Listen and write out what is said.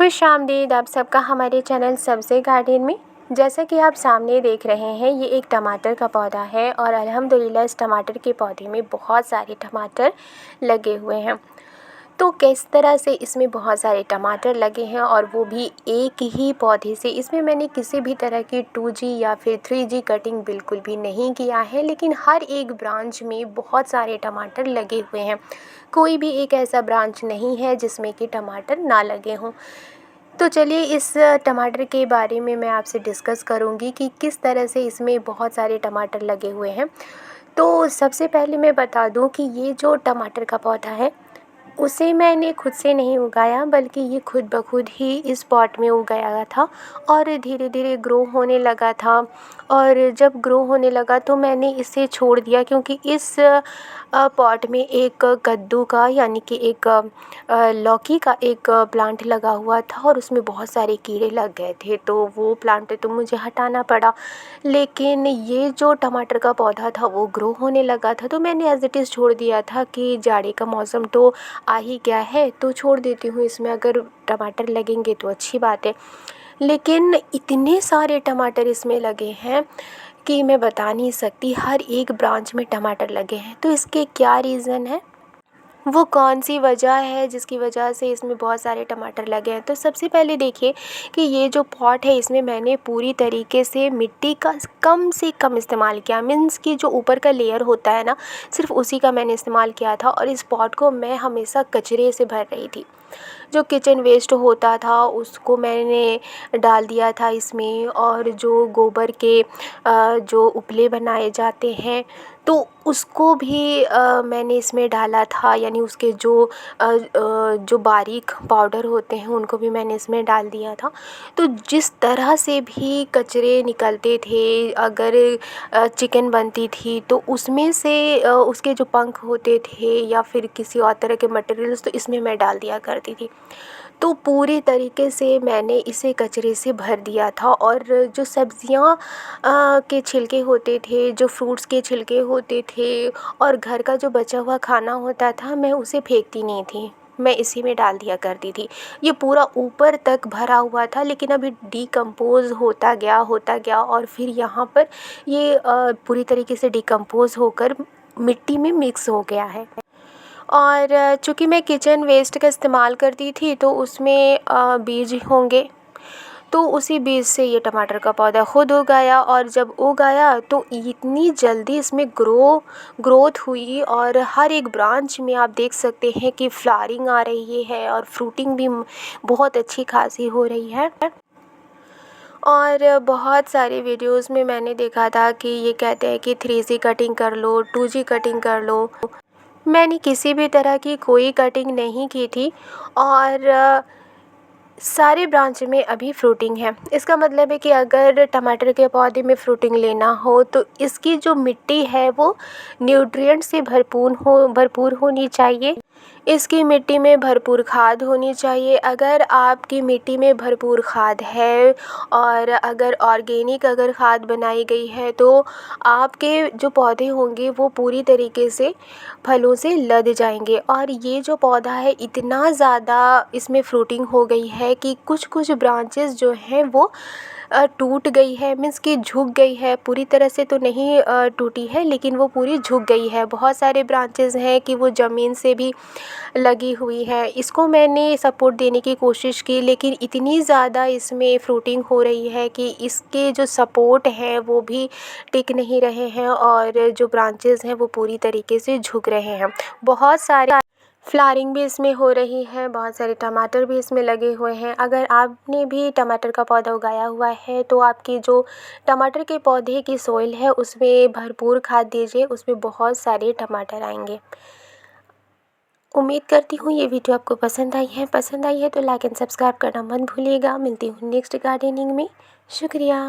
खुश आमदीद आप सबका हमारे चैनल सब्ज़ी गार्डन में। जैसा कि आप सामने देख रहे हैं, ये एक टमाटर का पौधा है और अल्हम्दुलिल्लाह इस टमाटर के पौधे में बहुत सारे टमाटर लगे हुए हैं। तो किस तरह से इसमें बहुत सारे टमाटर लगे हैं और वो भी एक ही पौधे से। इसमें मैंने किसी भी तरह की 2G या फिर 3G कटिंग बिल्कुल भी नहीं किया है, लेकिन हर एक ब्रांच में बहुत सारे टमाटर लगे हुए हैं। कोई भी एक ऐसा ब्रांच नहीं है जिसमें कि टमाटर ना लगे हों। तो चलिए इस टमाटर के बारे में मैं आपसे डिस्कस करूंगी कि किस तरह से इसमें बहुत सारे टमाटर लगे हुए हैं। तो सबसे पहले मैं बता दूं कि ये जो टमाटर का पौधा है उसे मैंने खुद से नहीं उगाया, बल्कि ये खुद ब खुद ही इस पॉट में उगाया था और धीरे धीरे ग्रो होने लगा था। और जब ग्रो होने लगा तो मैंने इसे छोड़ दिया, क्योंकि इस पॉट में एक कद्दू का यानी कि एक लौकी का एक प्लांट लगा हुआ था और उसमें बहुत सारे कीड़े लग गए थे, तो वो प्लांट तो मुझे हटाना पड़ा। लेकिन ये जो टमाटर का पौधा था वो ग्रो होने लगा था, तो मैंने एज़ इट इज़ छोड़ दिया था कि जाड़े का मौसम तो आ ही गया है, तो छोड़ देती हूँ, इसमें अगर टमाटर लगेंगे तो अच्छी बात है। लेकिन इतने सारे टमाटर इसमें लगे हैं कि मैं बता नहीं सकती। हर एक ब्रांच में टमाटर लगे हैं, तो इसके क्या रीज़न है, वो कौन सी वजह है जिसकी वजह से इसमें बहुत सारे टमाटर लगे हैं। तो सबसे पहले देखिए कि ये जो पॉट है इसमें मैंने पूरी तरीके से मिट्टी का कम से कम इस्तेमाल किया। मीन्स कि जो ऊपर का लेयर होता है ना, सिर्फ उसी का मैंने इस्तेमाल किया था। और इस पॉट को मैं हमेशा कचरे से भर रही थी। जो किचन वेस्ट होता था उसको मैंने डाल दिया था इसमें, और जो गोबर के जो उपले बनाए जाते हैं तो उसको भी मैंने इसमें डाला था, यानी उसके जो बारीक पाउडर होते हैं उनको भी मैंने इसमें डाल दिया था। तो जिस तरह से भी कचरे निकलते थे, अगर चिकन बनती थी तो उसमें से उसके जो पंख होते थे या फिर किसी और तरह के मटेरियल्स, तो इसमें मैं डाल दिया करती थी। तो पूरी तरीके से मैंने इसे कचरे से भर दिया था। और जो सब्ज़ियाँ के छिलके होते थे, जो फ्रूट्स के छिलके होते थे और घर का जो बचा हुआ खाना होता था, मैं उसे फेंकती नहीं थी, मैं इसी में डाल दिया करती थी। ये पूरा ऊपर तक भरा हुआ था, लेकिन अभी डिकम्पोज़ होता गया और फिर यहाँ पर ये पूरी तरीके से डिकम्पोज़ होकर मिट्टी में मिक्स हो गया है। और चूँकि मैं किचन वेस्ट का इस्तेमाल करती थी तो उसमें बीज होंगे, तो उसी बीज से ये टमाटर का पौधा खुद उग आया। और जब उग आया तो इतनी जल्दी इसमें ग्रोथ हुई, और हर एक ब्रांच में आप देख सकते हैं कि फ्लावरिंग आ रही है और फ्रूटिंग भी बहुत अच्छी खासी हो रही है। और बहुत सारे वीडियोस में मैंने देखा था कि ये कहते हैं कि 3G कटिंग कर लो, 2G कटिंग कर लो। मैंने किसी भी तरह की कोई कटिंग नहीं की थी और सारे ब्रांच में अभी फ्रूटिंग है। इसका मतलब है कि अगर टमाटर के पौधे में फ्रूटिंग लेना हो तो इसकी जो मिट्टी है वो न्यूट्रिएंट से भरपूर होनी चाहिए। इसकी मिट्टी में भरपूर खाद होनी चाहिए। अगर आपकी मिट्टी में भरपूर खाद है और अगर ऑर्गेनिक अगर खाद बनाई गई है तो आपके जो पौधे होंगे वो पूरी तरीके से फलों से लद जाएंगे। और ये जो पौधा है इतना ज़्यादा इसमें फ्रूटिंग हो गई है कि कुछ ब्रांचेस जो हैं वो टूट गई है, मीन्स कि झुक गई है। पूरी तरह से तो नहीं टूटी है, लेकिन वो पूरी झुक गई है। बहुत सारे ब्रांचेस हैं कि वो ज़मीन से भी लगी हुई है। इसको मैंने सपोर्ट देने की कोशिश की, लेकिन इतनी ज़्यादा इसमें फ्रूटिंग हो रही है कि इसके जो सपोर्ट हैं वो भी टिक नहीं रहे हैं और जो ब्रांचेस हैं वो पूरी तरीके से झुक रहे हैं। बहुत सारे फ्लावरिंग भी इसमें हो रही है, बहुत सारे टमाटर भी इसमें लगे हुए हैं। अगर आपने भी टमाटर का पौधा उगाया हुआ है तो आपकी जो टमाटर के पौधे की सोइल है उसमें भरपूर खाद दीजिए, उसमें बहुत सारे टमाटर आएंगे। उम्मीद करती हूँ ये वीडियो आपको पसंद आई है तो लाइक एंड सब्सक्राइब करना मत भूलिएगा। मिलती हूँ नेक्स्ट गार्डनिंग में। शुक्रिया।